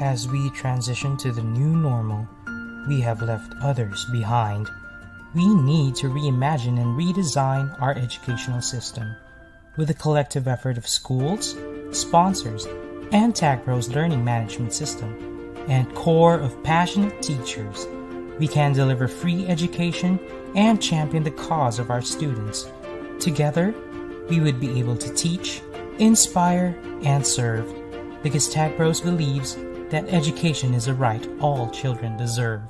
As we transition to the new normal, we have left others behind. We need to reimagine and redesign our educational system. With the collective effort of schools, sponsors, and Tagpros learning management system, and core of passionate teachers, we can deliver free education and champion the cause of our students. Together, we would be able to teach, inspire, and serve, because Tagpros believes that education is a right all children deserve.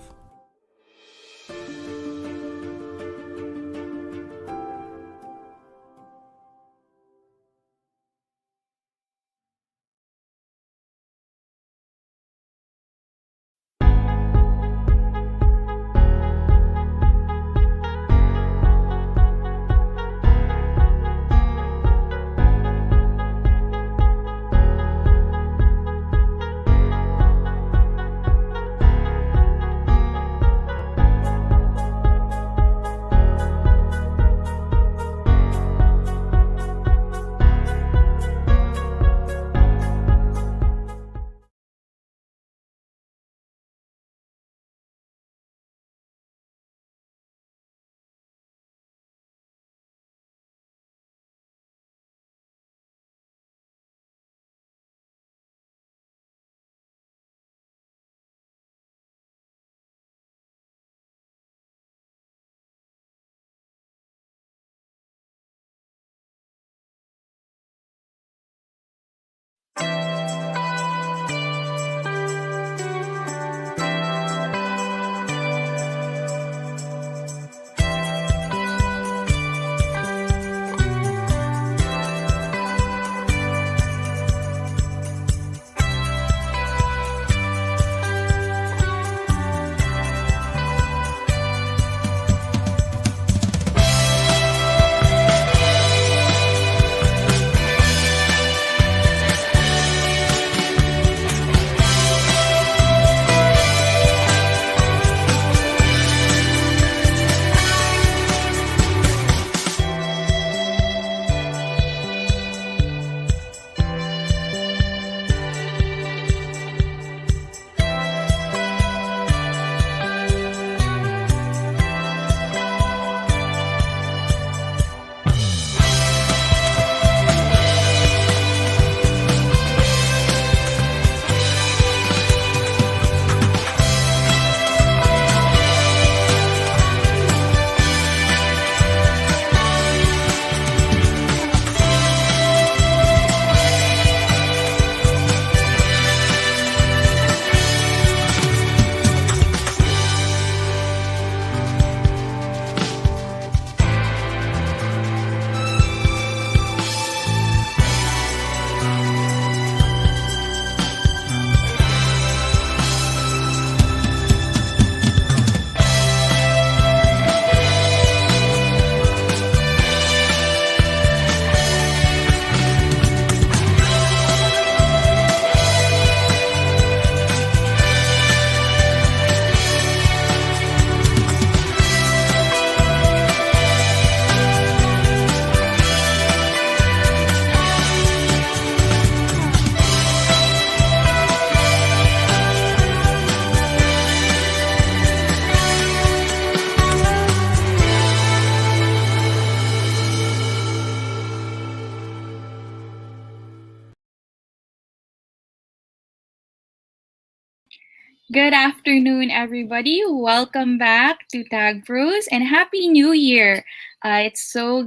Good afternoon, everybody. Welcome back to Tagpros and Happy New Year. I'm so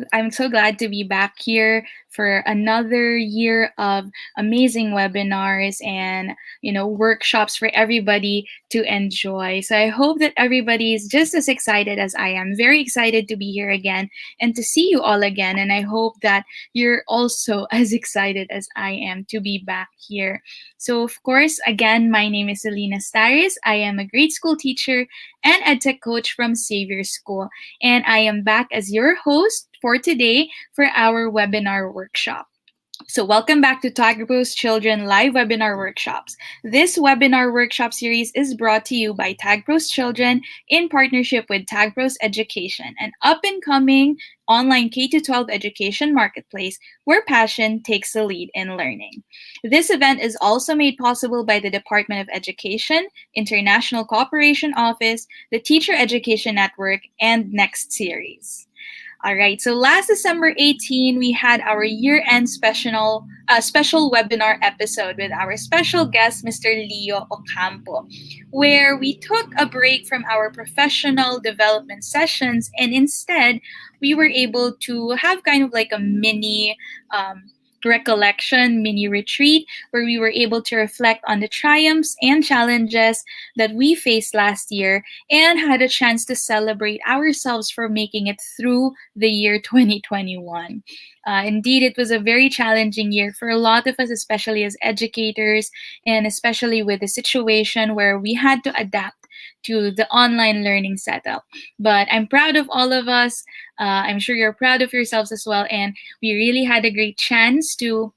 glad to be back here for another year of amazing webinars and workshops for everybody to enjoy. So I hope that everybody is just as excited as I am. Very excited to be here again and to see you all again. And I hope that you're also as excited as I am to be back here. So, of course, again, my name is Selena Staris. I am a grade school teacher and EdTech coach from Xavier School. And I am back as your host for today for our webinar workshop. So welcome back to Tagpros Children Live Webinar Workshops. This webinar workshop series is brought to you by Tagpros Children in partnership with Tagpros Education, an up-and-coming online K-12 education marketplace where passion takes the lead in learning. This event is also made possible by the Department of Education, International Cooperation Office, the Teacher Education Network, and Next Series. All right, so last December 18, we had our year-end special webinar episode with our special guest, Mr. Leo Ocampo, where we took a break from our professional development sessions and instead we were able to have kind of like a mini recollection, mini retreat, where we were able to reflect on the triumphs and challenges that we faced last year and had a chance to celebrate ourselves for making it through the year 2021. Indeed, it was a very challenging year for a lot of us, especially as educators, and especially with the situation where we had to adapt to the online learning setup. But I'm proud of all of us. I'm sure you're proud of yourselves as well. And we really had a great chance to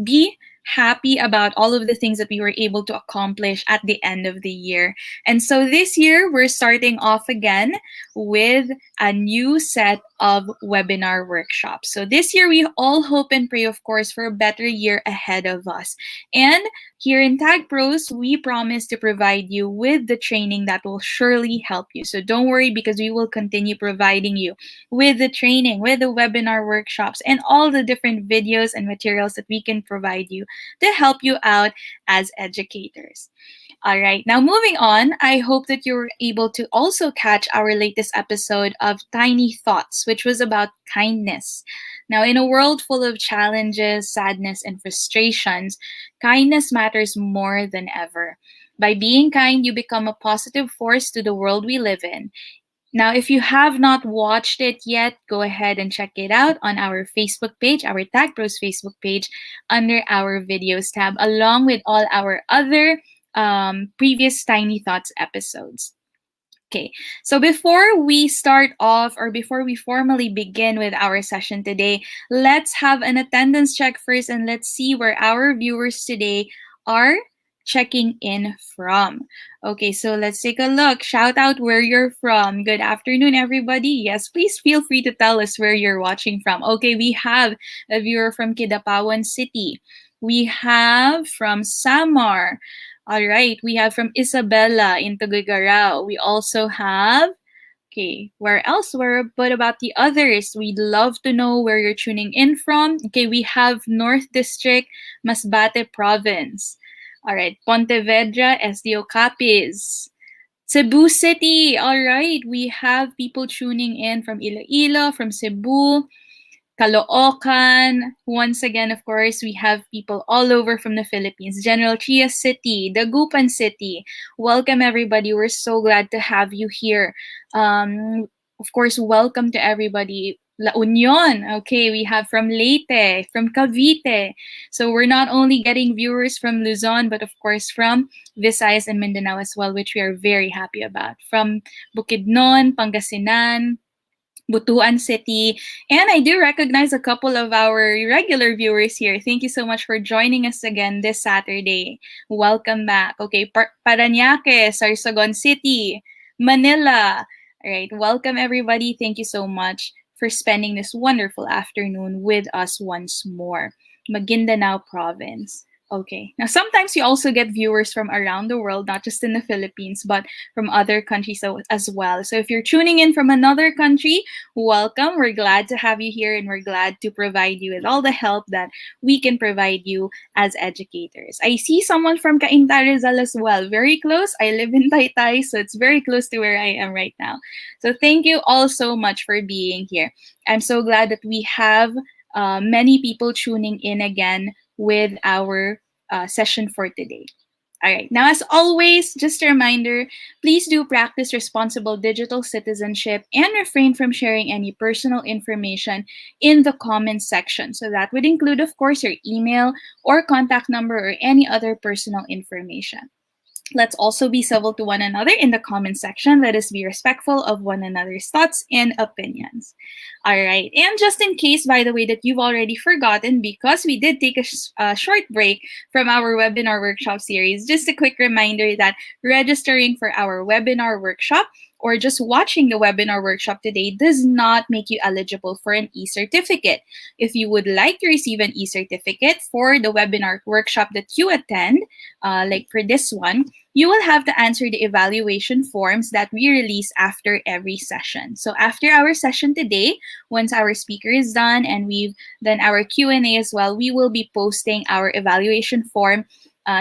be happy about all of the things that we were able to accomplish at the end of the year. And so this year, we're starting off again with a new set of webinar workshops. So this year, we all hope and pray, of course, for a better year ahead of us. And here in Tagpros, we promise to provide you with the training that will surely help you. So don't worry, because we will continue providing you with the training, with the webinar workshops, and all the different videos and materials that we can provide you to help you out as educators. All right, now moving on, I hope that you were able to also catch our latest episode of Tiny Thoughts, which was about kindness. Now, in a world full of challenges, sadness, and frustrations, kindness matters more than ever. By being kind, you become a positive force to the world we live in. Now, if you have not watched it yet, go ahead and check it out on our Facebook page, our Tagpros Facebook page, under our videos tab, along with all our other previous Tiny Thoughts episodes. Okay, so before we start off or before we formally begin with our session today, let's have an attendance check first and let's see where our viewers today are checking in from. Okay, so let's take a look. Shout out where you're from. Good afternoon, everybody. Yes, please feel free to tell us where you're watching from. Okay, we have a viewer from Kidapawan City. We have from Samar. All right, we have from Isabela in Tuguegarao. We also have, okay, where else? What about the others? We'd love to know where you're tuning in from. Okay, we have North District, Masbate Province. All right, Pontevedra, SDO Capiz. Cebu City, all right, we have people tuning in from Iloilo, from Cebu, Caloocan. Once again, of course, we have people all over from the Philippines. General Trias City, Dagupan City. Welcome, everybody. We're so glad to have you here. Of course, welcome to everybody. La Union, okay, we have from Leyte, from Cavite. So we're not only getting viewers from Luzon, but of course from Visayas and Mindanao as well, which we are very happy about. From Bukidnon, Pangasinan, Butuan City. And I do recognize a couple of our regular viewers here. Thank you so much for joining us again this Saturday. Welcome back. Okay, Parañaque, Sorsogon City, Manila. All right, welcome everybody. Thank you so much for spending this wonderful afternoon with us once more. Maguindanao Province. Okay. Now, sometimes you also get viewers from around the world, not just in the Philippines, but from other countries as well. So if you're tuning in from another country, welcome. We're glad to have you here, and we're glad to provide you with all the help that we can provide you as educators. I see someone from Cainta Rizal as well. Very close. I live in Taytay, so it's very close to where I am right now. So thank you all so much for being here. I'm so glad that we have many people tuning in again with our session for today. All right, now as always, just a reminder, please do practice responsible digital citizenship and refrain from sharing any personal information in the comments section. So that would include, of course, your email or contact number or any other personal information. Let's also be civil to one another in the comment section. Let us be respectful of one another's thoughts and opinions. All right. And just in case, by the way, that you've already forgotten, because we did take a short break from our webinar workshop series, just a quick reminder that registering for our webinar workshop or just watching the webinar workshop today does not make you eligible for an e-certificate. If you would like to receive an e-certificate for the webinar workshop that you attend, like for this one, you will have to answer the evaluation forms that we release after every session. So after our session today, once our speaker is done and we've done our Q&A as well, we will be posting our evaluation form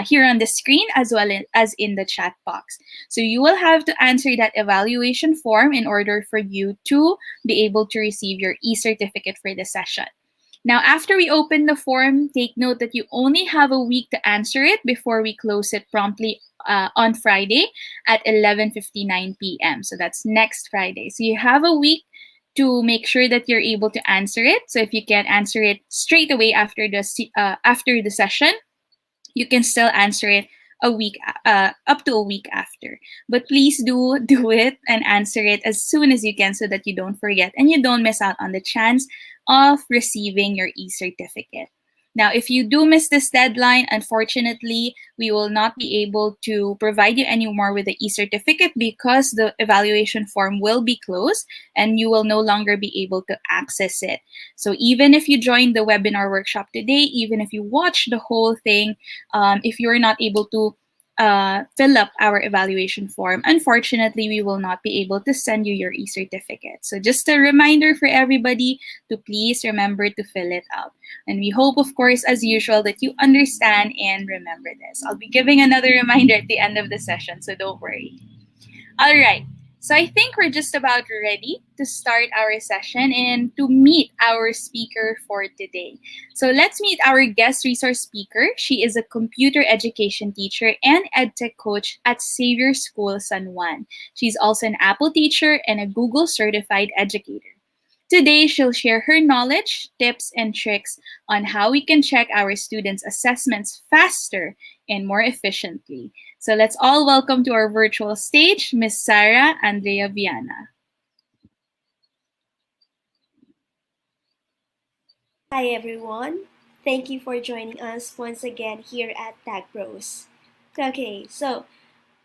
here on the screen as well as in the chat box. So you will have to answer that evaluation form in order for you to be able to receive your e-certificate for the session. Now, after we open the form, take note that you only have a week to answer it before we close it promptly on Friday at 11:59 p.m. So that's next Friday. So you have a week to make sure that you're able to answer it. So if you can't answer it straight away after the session, you can still answer it a week up to a week after. But please do it and answer it as soon as you can so that you don't forget and you don't miss out on the chance of receiving your e-certificate. Now, if you do miss this deadline, unfortunately, we will not be able to provide you anymore with the e-certificate because the evaluation form will be closed and you will no longer be able to access it. So even if you joined the webinar workshop today, even if you watch the whole thing, if you're not able to fill up our evaluation form, unfortunately, we will not be able to send you your e-certificate. So just a reminder for everybody to please remember to fill it out. And we hope, of course, as usual, that you understand and remember this. I'll be giving another reminder at the end of the session, so don't worry. All right. So I think we're just about ready to start our session and to meet our speaker for today. So let's meet our guest resource speaker. She is a computer education teacher and EdTech coach at Xavier School-San Juan. She's also an Apple teacher and a Google Certified Educator. Today, she'll share her knowledge, tips, and tricks on how we can check our students' assessments faster and more efficiently. So let's all welcome to our virtual stage, Miss Sarah Andrea Viana. Hi everyone, thank you for joining us once again here at Tagpros. Okay, so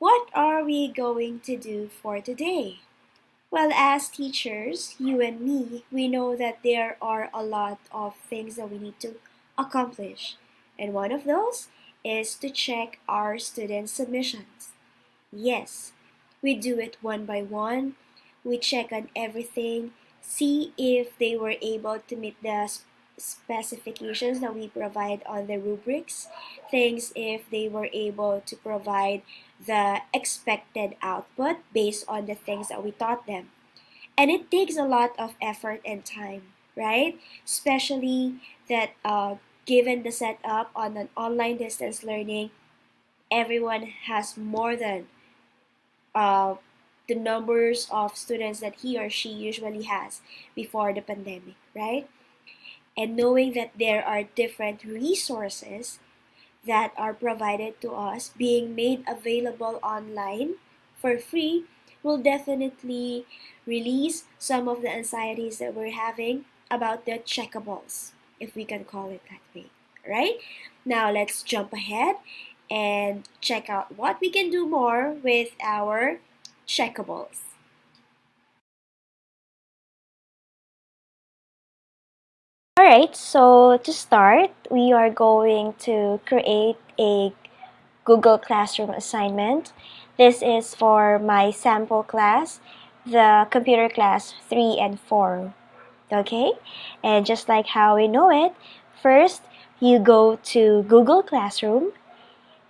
what are we going to do for today? Well, as teachers, you and me, we know that there are a lot of things that we need to accomplish. And one of those is to check our student submissions. Yes, we do it one by one. We check on everything, see if they were able to meet the specifications that we provide on the rubrics, things if they were able to provide the expected output based on the things that we taught them. And it takes a lot of effort and time, right? Especially that given the setup on an online distance learning, everyone has more than uh, the numbers of students that he or she usually has before the pandemic, right? And knowing that there are different resources that are provided to us being made available online for free will definitely release some of the anxieties that we're having about the checkables, if we can call it that way, right? Now let's jump ahead and check out what we can do more with our checkables. Alright, so to start, we are going to create a Google Classroom assignment. This is for my sample class, the computer class 3 and 4. Okay? And just like how we know it, first you go to Google Classroom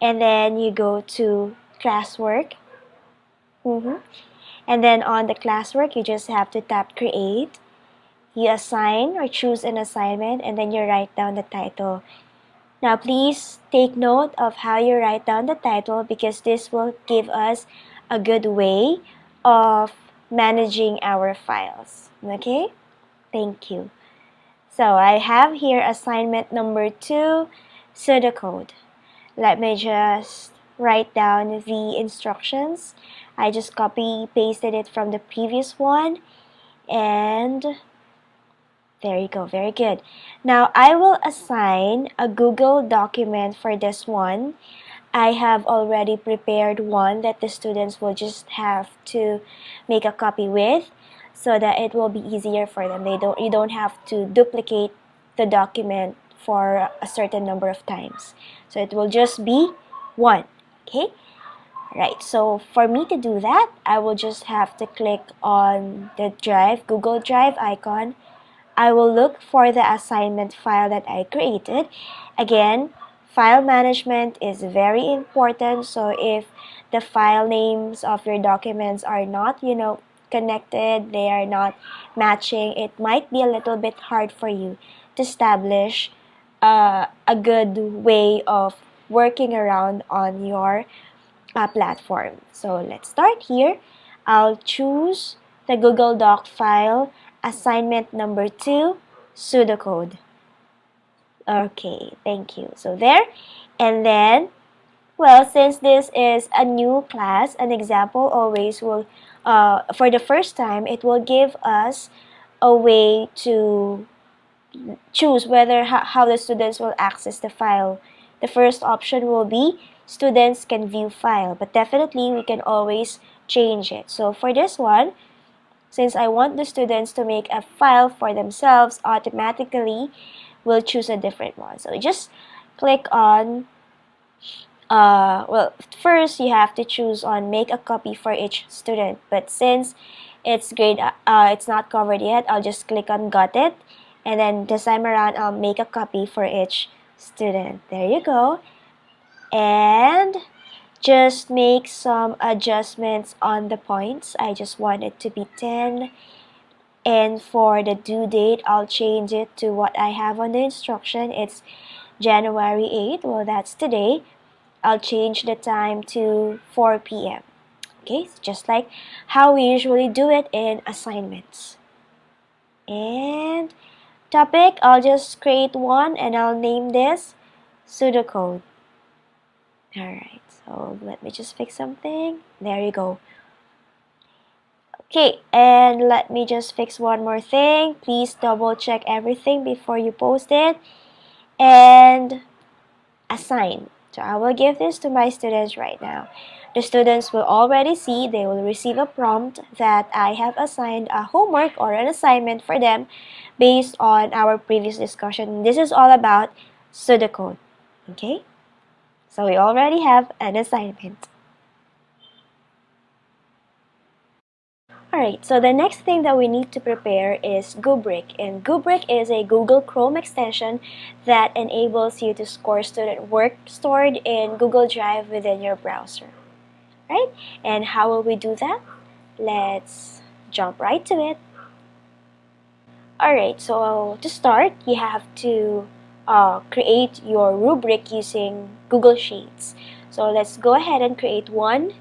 and then you go to classwork. And then on the classwork, you just have to tap create. You assign or choose an assignment and then you write down the title. Now please take note of how you write down the title because this will give us a good way of managing our files. Okay? Thank you. So I have here assignment number 2, pseudocode. Let me just write down the instructions. I just copy pasted it from the previous one, and there you go, very good. Now I will assign a Google document for this one. I have already prepared one that the students will just have to make a copy with, so that it will be easier for them. You don't have to duplicate the document for a certain number of times. So it will just be one. Okay? Right, so for me to do that, I will just have to click on the Drive, Google Drive icon. I will look for the assignment file that I created. Again, file management is very important. So if the file names of your documents are not, connected, they are not matching, it might be a little bit hard for you to establish a good way of working around on your platform. So let's start here. I'll choose the Google Doc file, assignment number 2, pseudocode. Okay, thank you. So there, and then, well, since this is a new class, an example always will, for the first time, it will give us a way to choose whether how the students will access the file. The first option will be students can view file, but definitely we can always change it. So for this one, since I want the students to make a file for themselves, automatically we'll choose a different one. So just click on, well, first you have to choose on make a copy for each student, but since it's it's not covered yet, I'll just click on got it, and then this time around I'll make a copy for each student. There you go. And just make some adjustments on the points. I just want it to be 10, and for the due date I'll change it to what I have on the instruction. It's January 8th. Well, that's today. I'll change the time to 4 p.m. Okay, just like how we usually do it in assignments. And topic, I'll just create one and I'll name this pseudocode. Alright, so let me just fix something. There you go. Okay, and let me just fix one more thing. Please double check everything before you post it. And assign. So I will give this to my students right now. The students will already see, they will receive a prompt that I have assigned a homework or an assignment for them based on our previous discussion. This is all about pseudocode. Okay? So we already have an assignment. Alright, so the next thing that we need to prepare is Goobric. And Goobric is a Google Chrome extension that enables you to store student work stored in Google Drive within your browser. Right? And how will we do that? Let's jump right to it. Alright, so to start, you have to create your rubric using Google Sheets. So let's go ahead and create one.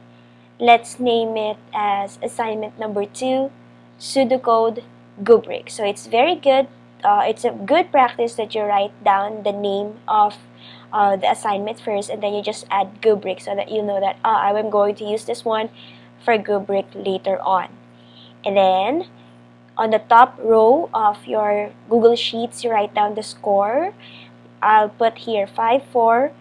Let's name it as assignment number 2, pseudocode Goobric. So it's very good. It's a good practice that you write down the name of the assignment first, and then you just add Goobric so that you know that I'm going to use this one for Goobric later on. And then on the top row of your Google Sheets, you write down the score. I'll put here 5, 4,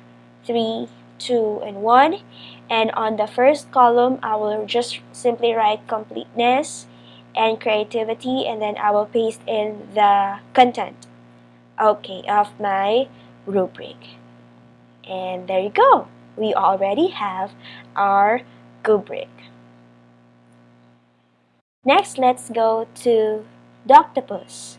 3, 2, and 1. And on the first column, I will just simply write completeness and creativity, and then I will paste in the content, okay, of my rubric. And there you go. We already have our Goobric. Next, let's go to Doctopus.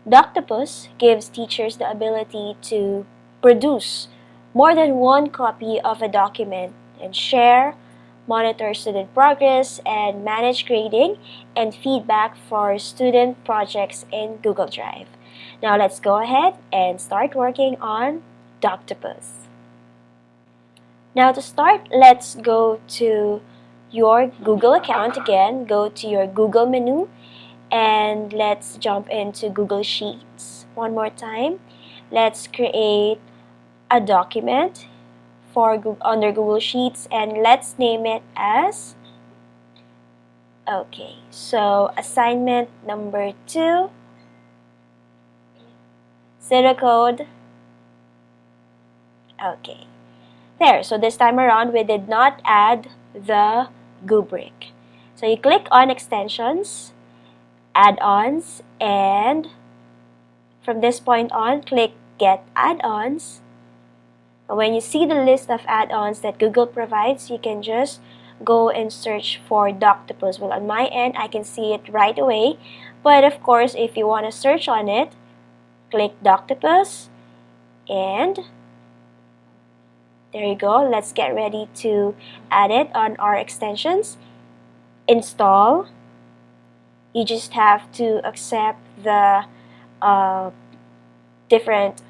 Doctopus gives teachers the ability to produce more than one copy of a document and share, monitor student progress, and manage grading and feedback for student projects in Google Drive. Now let's go ahead and start working on Doctopus. Now to start, let's go to your Google account again. Go to your Google menu and let's jump into Google Sheets one more time. Let's create a document under Google Sheets, and let's name it as, okay, so assignment number 2, pseudocode. Okay, there. So this time around, we did not add the Goobric. So you click on extensions, add-ons, and from this point on, click get add-ons. When you see the list of add-ons that Google provides, you can just go and search for Doctopus. Well, on my end, I can see it right away. But of course, if you want to search on it, click Doctopus, and there you go. Let's get ready to add it on our extensions. Install. You just have to accept the different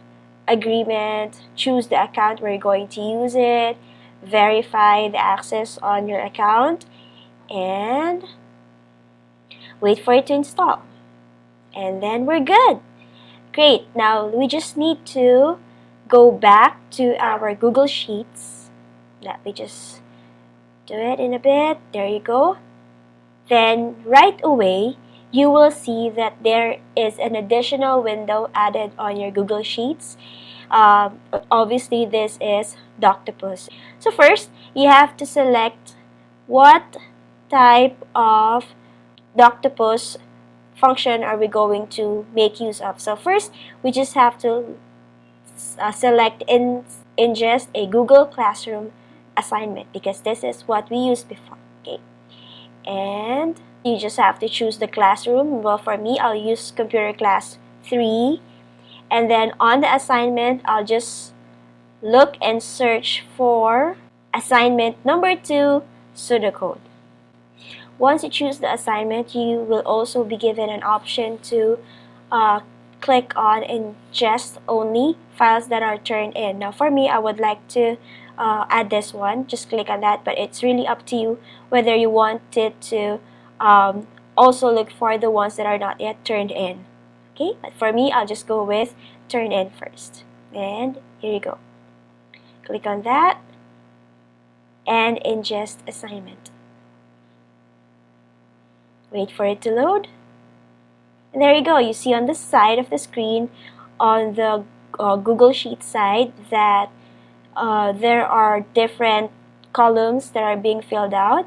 agreement, choose the account where you're going to use it, verify the access on your account, and wait for it to install. And then we're good. Great. Now we just need to go back to our Google Sheets. Let me just do it in a bit. There you go. Then right away, you will see that there is an additional window added on your Google Sheets. Obviously, this is Doctopus. So first, you have to select what type of Doctopus function are we going to make use of. So first, we just have to select ingest a Google Classroom assignment, because this is what we used before. Okay, and you just have to choose the classroom. Well, for me, I'll use computer class 3, and then on the assignment, I'll just look and search for assignment number 2, pseudocode. Once you choose the assignment, you will also be given an option to click on ingest only files that are turned in. Now for me, I would like to add this one. Just click on that, but it's really up to you whether you want it to also look for the ones that are not yet turned in. Okay, but for me, I'll just go with turn in first. And here you go. Click on that and ingest assignment. Wait for it to load. And there you go. You see on the side of the screen on the Google Sheets side that there are different columns that are being filled out.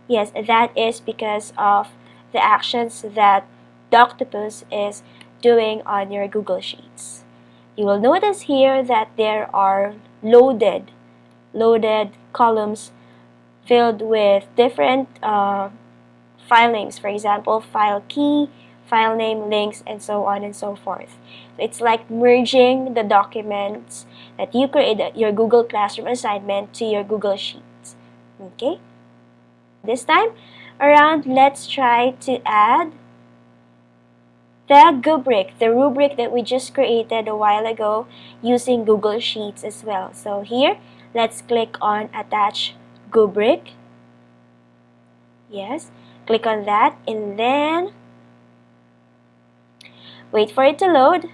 Yes, that is because of the actions that Doctopus is doing on your Google Sheets. You will notice here that there are loaded columns filled with different file names. For example, file key, file name, links, and so on and so forth. It's like merging the documents that you created, your Google Classroom assignment, to your Google Sheets. Okay? This time around, let's try to add the Goobric, the rubric that we just created a while ago using Google Sheets as well. So here, let's click on Attach Goobric. Yes, click on that, and then wait for it to load.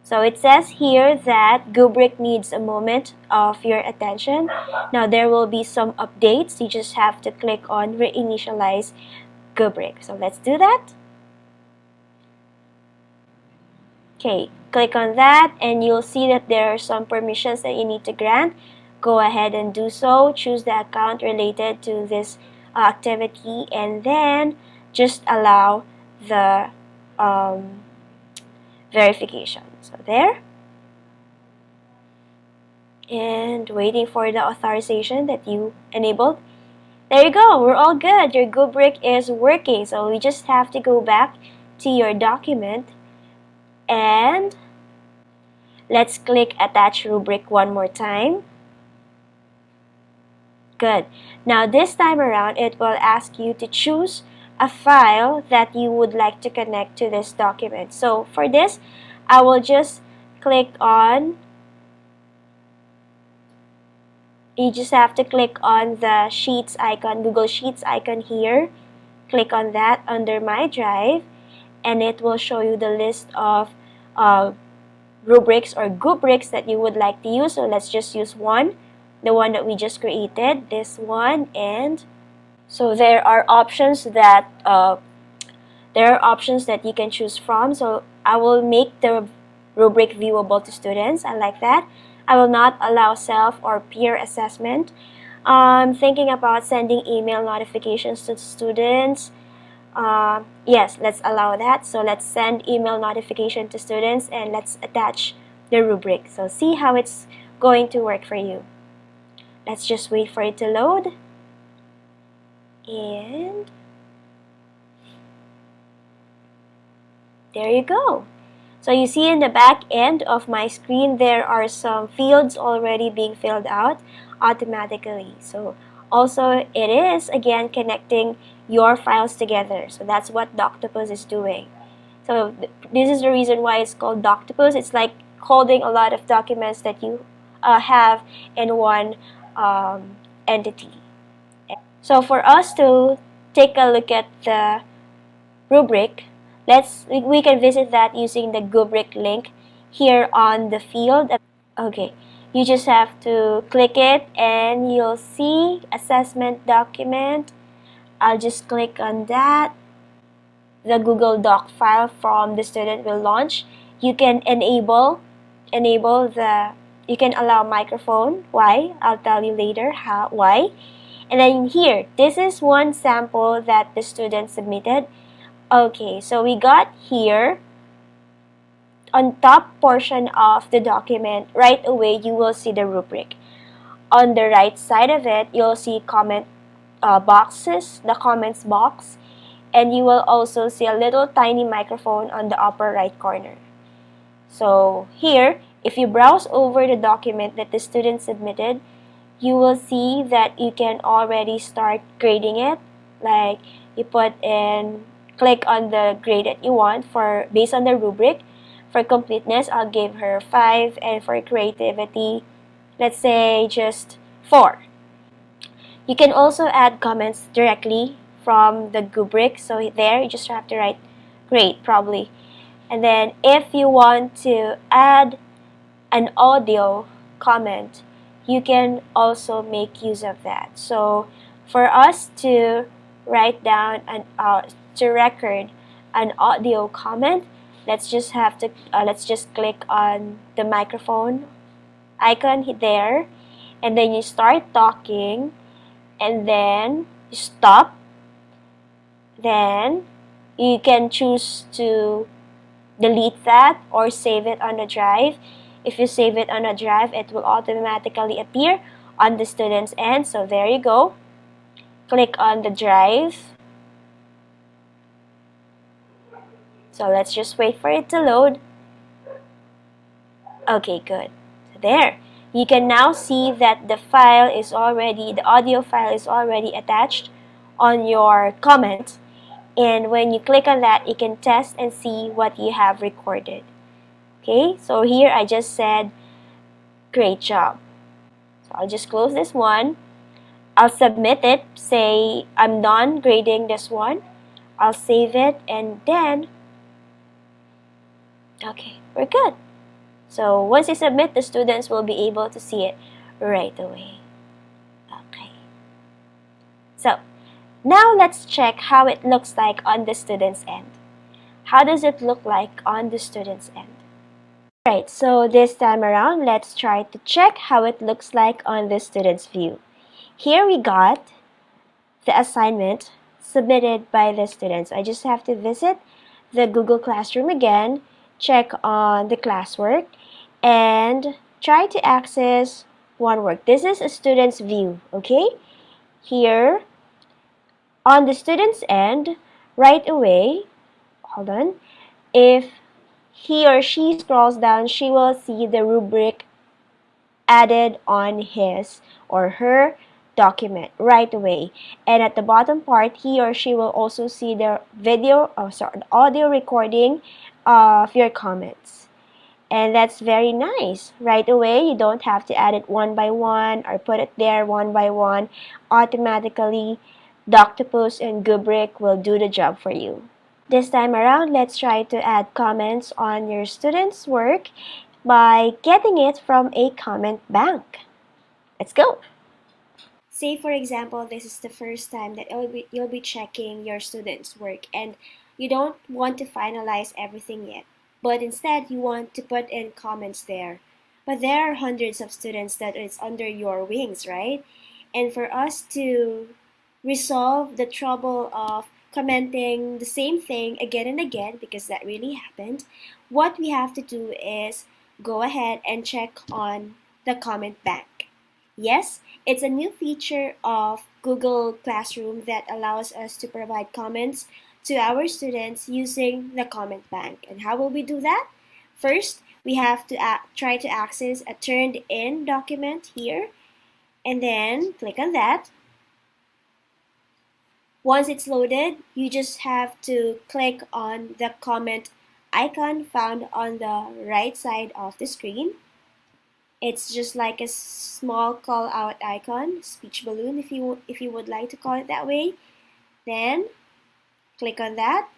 So it says here that Goobric needs a moment of your attention. Now there will be some updates. You just have to click on Reinitialize Goobric. So let's do that. Okay, click on that, and you'll see that there are some permissions that you need to grant. Go ahead and do so. Choose the account related to this activity, and then just allow the verification. So there, and waiting for the authorization that you enabled. There you go, we're all good. Your Goobric is working. So we just have to go back to your document, and let's click Attach Rubric one more time. Good. Now this time around, it will ask you to choose a file that you would like to connect to this document. So for this, I will just click on, you just have to click on the Sheets icon, Google Sheets icon here. Click on that under My Drive, and it will show you the list of rubrics or Goobrics that you would like to use. So let's just use one, the one that we just created, this one. And so there are options that you can choose from. So I will make the rubric viewable to students. I like that. I will not allow self or peer assessment. I'm thinking about sending email notifications to students. Yes, let's allow that. So let's send email notification to students and let's attach the rubric. So see how it's going to work for you. Let's just wait for it to load. And there you go. So you see in the back end of my screen, there are some fields already being filled out automatically. So also it is again connecting your files together. So that's what Doctopus is doing. So this is the reason why it's called Doctopus. It's like holding a lot of documents that you have in one entity. So for us to take a look at the rubric, we can visit that using the Goobric link here on the field. Okay, you just have to click it and you'll see assessment document. I'll just click on that. The Google Doc file from the student will launch. You can you can allow microphone. Why? I'll tell you later why. And then here, this is one sample that the student submitted. Okay, so we got here on top portion of the document, right away you will see the rubric. On the right side of it, you'll see comment boxes, the comments box, and you will also see a little tiny microphone on the upper right corner. So here, if you browse over the document that the student submitted, you will see that you can already start grading it. Like you click on the grade that you want based on the rubric. For completeness, I'll give her 5, and for creativity, let's say just 4. You can also add comments directly from the Goobric. So there, you just have to write great probably. And then if you want to add an audio comment, you can also make use of that. So for us to write down to record an audio comment, let's just click on the microphone icon there, and then you start talking, and then you stop. Then you can choose to delete that or save it on the drive. If you save it on a drive, it will automatically appear on the student's end. So there you go. Click on the drive. So let's just wait for it to load. Okay, good. So there. You can now see that the audio file is already attached on your comment. And when you click on that, you can test and see what you have recorded. Okay, so here I just said, great job. So I'll just close this one. I'll submit it, say I'm done grading this one. I'll save it, and then, okay, we're good. So once you submit, the students will be able to see it right away. Okay. So now let's check how it looks like on the student's end. How does it look like on the student's end? Alright, so this time around, let's try to check how it looks like on the student's view. Here we got the assignment submitted by the students. I just have to visit the Google Classroom again, check on the classwork, and try to access one work. This is a student's view, okay? Here, on the student's end, right away, hold on, if he or she scrolls down, she will see the rubric added on his or her document right away. And at the bottom part, he or she will also see the audio recording of your comments. And that's very nice. Right away, you don't have to add it one by one or put it there one by one. Automatically, Doctopus and Goobric will do the job for you. This time around, let's try to add comments on your students' work. by getting it from a comment bank. Let's go! Say for example, this is the first time that you'll be checking your students' work and you don't want to finalize everything yet, but instead you want to put in comments there. But there are hundreds of students that is under your wings, right? And for us to resolve the trouble of commenting the same thing again and again, because that really happened, what we have to do is go ahead and check on the comment bank. Yes, it's a new feature of Google Classroom that allows us to provide comments to our students using the comment bank. And how will we do that? First, we have to try to access a turned in document here, and then click on that. Once it's loaded, you just have to click on the comment icon found on the right side of the screen. It's just like a small call out icon, speech balloon if you would like to call it that way. Then click on that.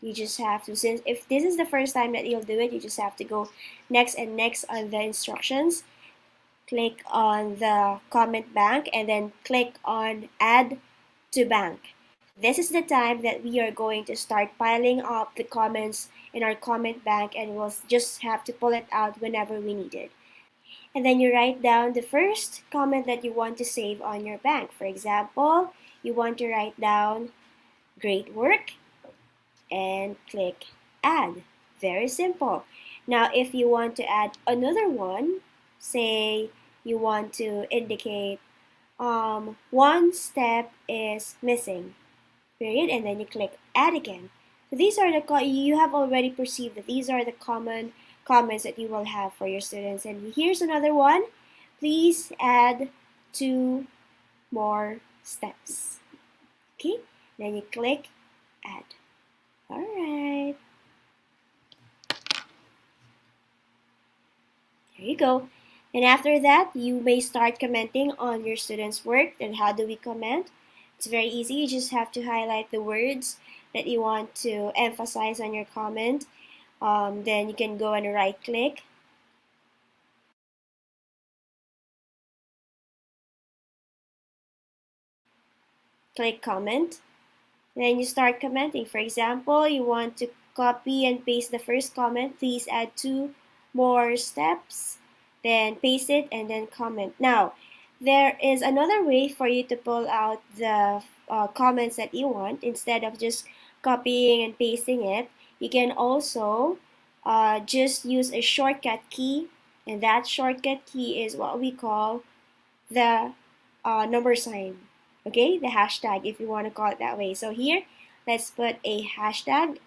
You just have to, since if this is the first time that you'll do it, you just have to go next and next on the instructions. Click on the comment bank and then click on add to bank. This is the time that we are going to start piling up the comments in our comment bank, and we'll just have to pull it out whenever we need it. And then you write down the first comment that you want to save on your bank. For example, you want to write down great work and click add. Very simple. Now if you want to add another one, say you want to indicate one step is missing, period, and then you click add again. So these are you have already perceived that these are the common comments that you will have for your students. And here's another one. Please add 2 more steps. Okay, then you click add. All right. There you go. And after that, you may start commenting on your students' work. And how do we comment? It's very easy. You just have to highlight the words that you want to emphasize on your comment. Then you can go and right click. Click comment. Then you start commenting. For example, you want to copy and paste the first comment. Please add 2 more steps. Then paste it and then comment. Now, there is another way for you to pull out the comments that you want. Instead of just copying and pasting it, you can also just use a shortcut key, and that shortcut key is what we call the number sign. Okay, the hashtag, if you want to call it that way. So here, let's put a hashtag,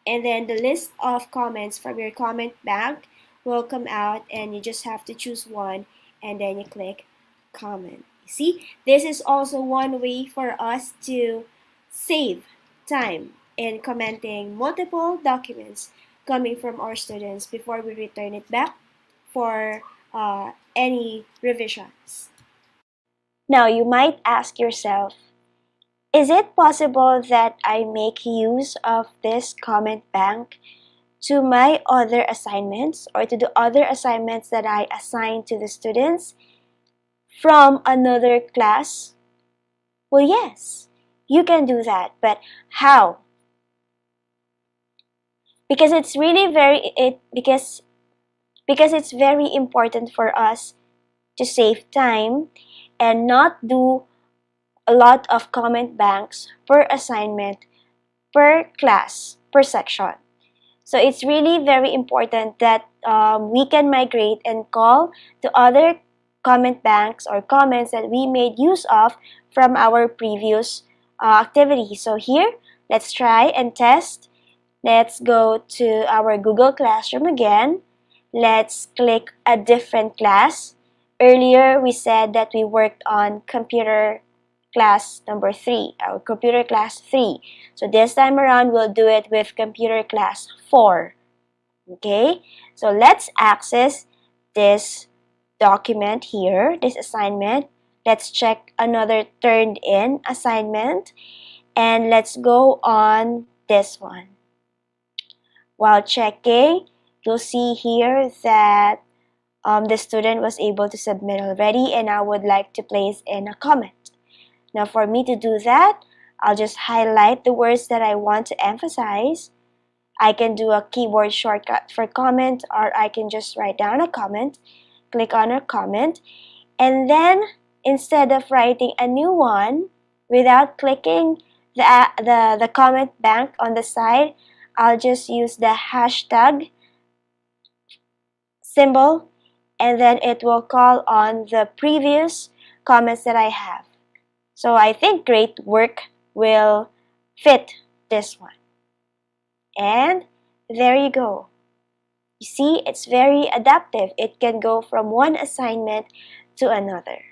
and then the list of comments from your comment bank will come out, and you just have to choose one and then you click comment. See, this is also one way for us to save time in commenting multiple documents coming from our students before we return it back for any revisions. Now you might ask yourself, is it possible that I make use of this comment bank to my other assignments or to the other assignments that I assign to the students from another class? Well, yes, you can do that, but how? Because it's really because it's very important for us to save time and not do a lot of comment banks per assignment, per class, per section. So it's really very important that we can migrate and call to other comment banks or comments that we made use of from our previous activity. So here, let's try and test. Let's go to our Google Classroom again. Let's click a different class. Earlier, we said that we worked on computer class number 3, our computer class 3. So this time around, we'll do it with computer class 4. Okay, so let's access this document here, this assignment. Let's check another turned in assignment, and let's go on this one. while checking, you'll see here that the student was able to submit already, and I would like to place in a comment. Now for me to do that, I'll just highlight the words that I want to emphasize. I can do a keyboard shortcut for comment, or I can just write down a comment, click on a comment, and then instead of writing a new one without clicking the comment bank on the side, I'll just use the hashtag symbol, and then it will call on the previous comments that I have. So I think great work will fit this one. And there you go. You see, it's very adaptive. It can go from one assignment to another.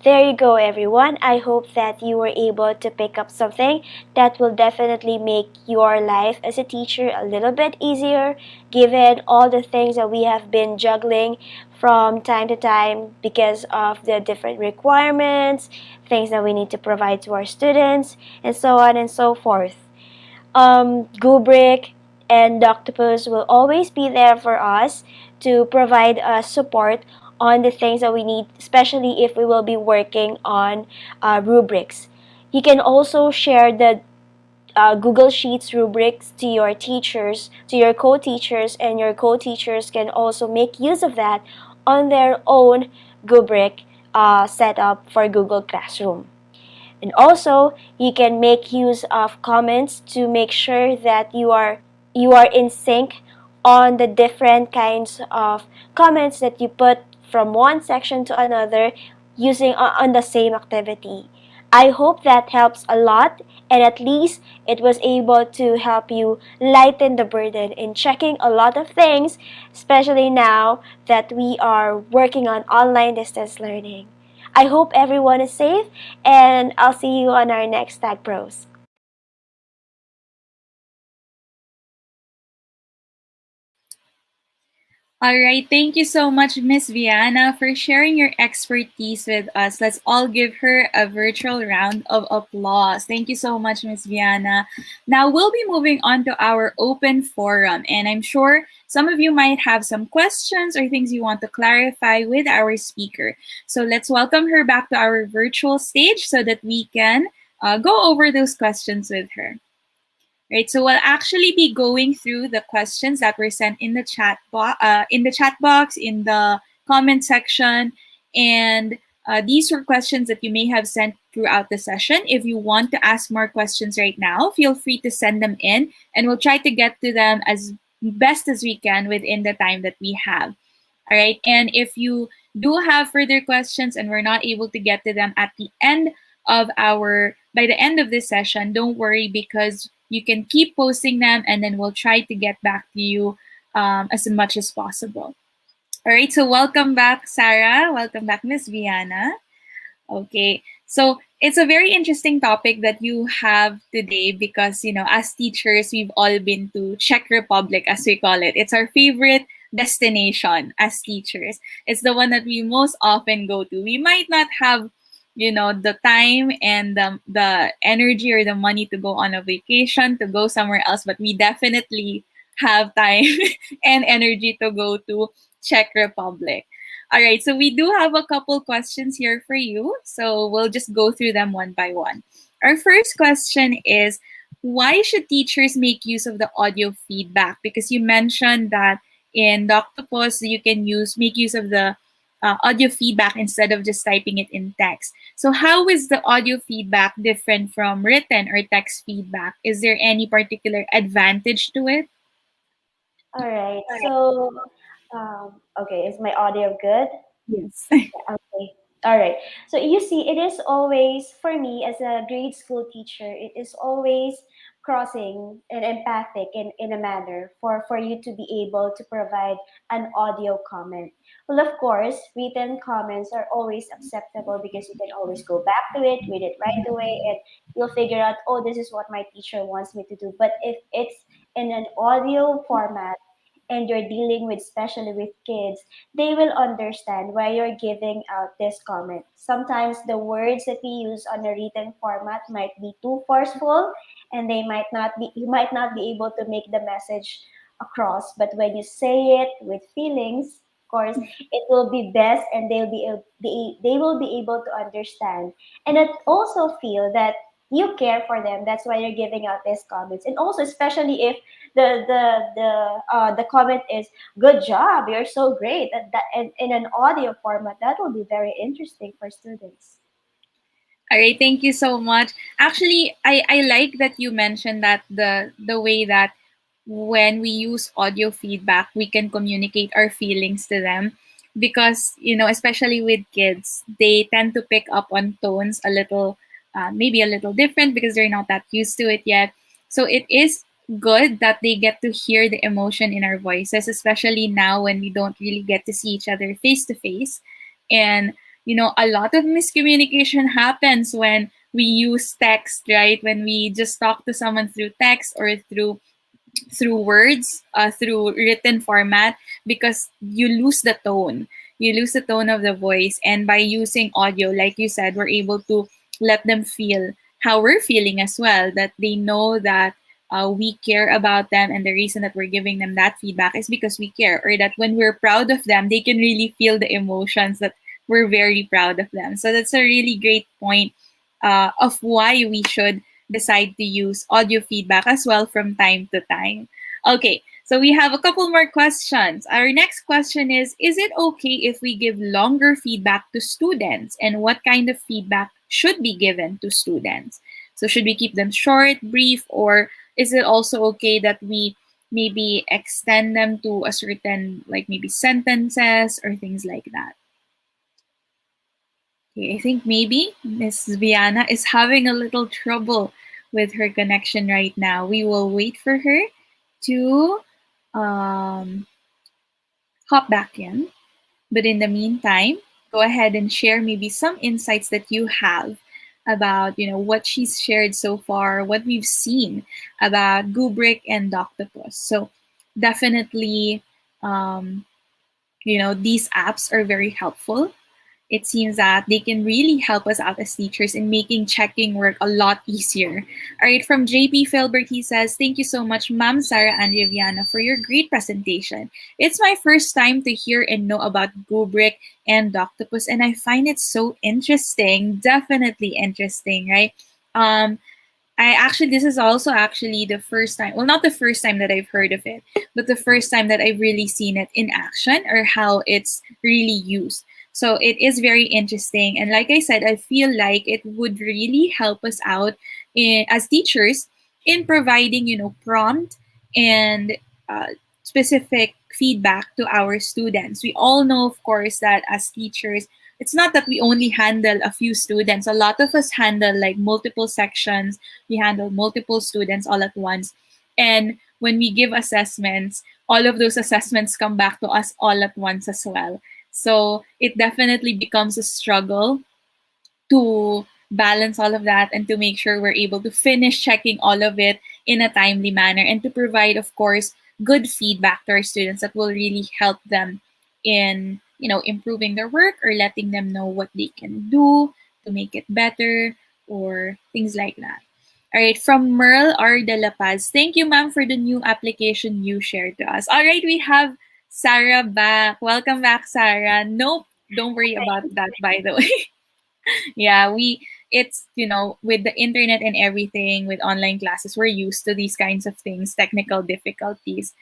There you go, everyone. I hope that you were able to pick up something that will definitely make your life as a teacher a little bit easier, given all the things that we have been juggling from time to time because of the different requirements, things that we need to provide to our students, and so on and so forth. Goobric and Doctopus will always be there for us to provide us support on the things that we need, especially if we will be working on rubrics. You can also share the Google Sheets rubrics to your teachers, to your co-teachers, and your co-teachers can also make use of that on their own Goobric setup for Google Classroom. And also, you can make use of comments to make sure that you are in sync on the different kinds of comments that you put from one section to another using on the same activity. I hope that helps a lot, and at least it was able to help you lighten the burden in checking a lot of things, especially now that we are working on online distance learning. I hope everyone is safe, and I'll see you on our next Tagpros. All right, thank you so much, Miss Viana, for sharing your expertise with us. Let's all give her a virtual round of applause. Thank you so much, Miss Viana. Now we'll be moving on to our open forum, and I'm sure some of you might have some questions or things you want to clarify with our speaker. So let's welcome her back to our virtual stage so that we can go over those questions with her. Right, so we'll actually be going through the questions that were sent in the chat box, in the comment section, and these were questions that you may have sent throughout the session. If you want to ask more questions right now, feel free to send them in, and we'll try to get to them as best as we can within the time that we have. All right, and if you do have further questions and we're not able to get to them at the end of by the end of this session, don't worry, because you can keep posting them and then we'll try to get back to you as much as possible. All right, so welcome back, Sarah. Welcome back, Miss Viana. Okay, so it's a very interesting topic that you have today because, as teachers, we've all been to Czech Republic, as we call it. It's our favorite destination as teachers. It's the one that we most often go to. We might not have the time and the energy or the money to go on a vacation, to go somewhere else, but we definitely have time and energy to go to Czech Republic. All right, so we do have a couple questions here for you, so we'll just go through them one by one. Our first question is, why should teachers make use of the audio feedback? Because you mentioned that in Doctopus, you can make use of the audio feedback instead of just typing it in text. So how is the audio feedback different from written or text feedback? Is there any particular advantage to it? All right. So, okay, is my audio good? Yes. Okay. All right. So you see, it is always, for me as a grade school teacher, it is always crossing and empathic in a manner for you to be able to provide an audio comment. Well, of course, written comments are always acceptable because you can always go back to it, read it right away, and you'll figure out, oh, this is what my teacher wants me to do. But if it's in an audio format, and you're dealing with, especially with kids, they will understand why you're giving out this comment. Sometimes the words that we use on a written format might be too forceful, and you might not be able to make the message across. But when you say it with feelings, of course, it will be best, and they will be able to understand, and it also feel that you care for them. That's why you're giving out these comments. And also, especially if the comment is good job, you're so great, that in an audio format, that will be very interesting for students. All right, thank you so much. Actually, I like that you mentioned that the way that when we use audio feedback, we can communicate our feelings to them, because especially with kids, they tend to pick up on tones a little, maybe a little different because they're not that used to it yet. So it is good that they get to hear the emotion in our voices, especially now when we don't really get to see each other face to face. And a lot of miscommunication happens when we use text, right? When we just talk to someone through text or through words, through written format, because you lose the tone. You lose the tone of the voice. And by using audio, like you said, we're able to let them feel how we're feeling as well, that they know that we care about them. And the reason that we're giving them that feedback is because we care, or that when we're proud of them, they can really feel the emotions that we're very proud of them. So that's a really great point of why we should decide to use audio feedback as well from time to time. Okay, so we have a couple more questions. Our next question is it okay if we give longer feedback to students? And what kind of feedback should be given to students? So should we keep them short, brief, or is it also okay that we maybe extend them to a certain, like maybe sentences or things like that? Okay, I think maybe Miss Viana is having a little trouble with her connection right now. We will wait for her to um, hop back in. But in the meantime, go ahead and share maybe some insights that you have about what she's shared so far, what we've seen about Goobric and Doctopus. So definitely, um, these apps are very helpful. It seems that they can really help us out as teachers in making checking work a lot easier. All right, from JP Filbert, he says, "Thank you so much, Ma'am Sarah Andrea Viana, for your great presentation. It's my first time to hear and know about Goobric and Doctopus, and I find it so interesting, definitely interesting, right? Um, this is also actually the first time, well, not the first time that I've heard of it, but the first time that I've really seen it in action or how it's really used. So it is very interesting. And like I said, I feel like it would really help us out as teachers in providing, prompt and specific feedback to our students. We all know, of course, that as teachers, it's not that we only handle a few students. A lot of us handle like multiple sections. We handle multiple students all at once. And when we give assessments, all of those assessments come back to us all at once as well. So it definitely becomes a struggle to balance all of that and to make sure we're able to finish checking all of it in a timely manner and to provide, of course, good feedback to our students that will really help them in improving their work or letting them know what they can do to make it better or things like that. All right, from Merle R. De La Paz. Thank you, ma'am, for the new application you shared to us. All right, we have Sarah back. Welcome back, Sarah. Nope, don't worry about that, by the way. Yeah, it's with the internet and everything, with online classes, we're used to these kinds of things, technical difficulties.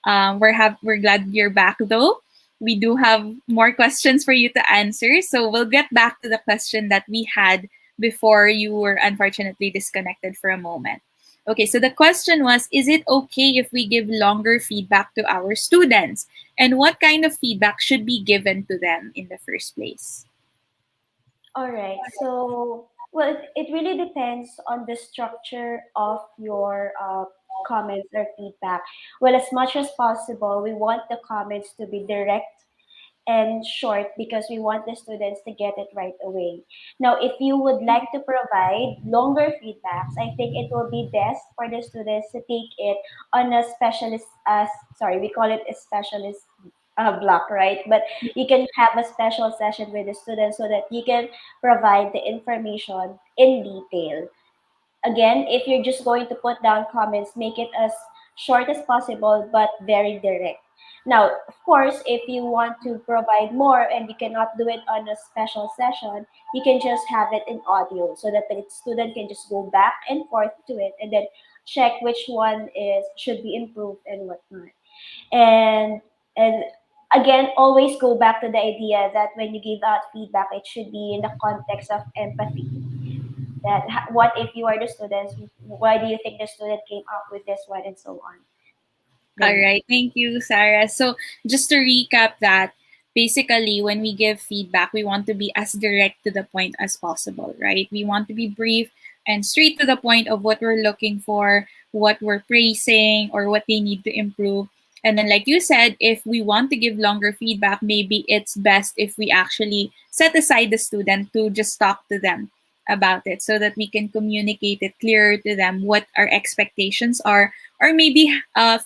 We're glad you're back though. We do have more questions for you to answer, so we'll get back to the question that we had before you were unfortunately disconnected for a moment. Okay, so the question was, is it okay if we give longer feedback to our students? And what kind of feedback should be given to them in the first place? All right. So, well, it really depends on the structure of your comments or feedback. Well, as much as possible, we want the comments to be direct and short because we want the students to get it right away. Now, if you would like to provide longer feedbacks, I think it will be best for the students to take it on a specialist, sorry, we call it a specialist block, right? But you can have a special session with the students so that you can provide the information in detail. Again, if you're just going to put down comments, make it as short as possible, but very direct. Now, of course, if you want to provide more and you cannot do it on a special session, you can just have it in audio so that the student can just go back and forth to it and then check which one is should be improved and whatnot. And again, always go back to the idea that when you give out feedback, it should be in the context of empathy. That what if you are the students? Why do you think the student came up with this one, and so on. All Ganyan. right, thank you, Sarah. So, just to recap that, basically, when we give feedback, we want to be as direct to the point as possible, right? We want to be brief and straight to the point of what we're looking for, what we're praising, or what they need to improve. And then, like you said, if we want to give longer feedback, maybe it's best if we actually set aside the student to just talk to them about it so that we can communicate it clearer to them what our expectations are, or maybe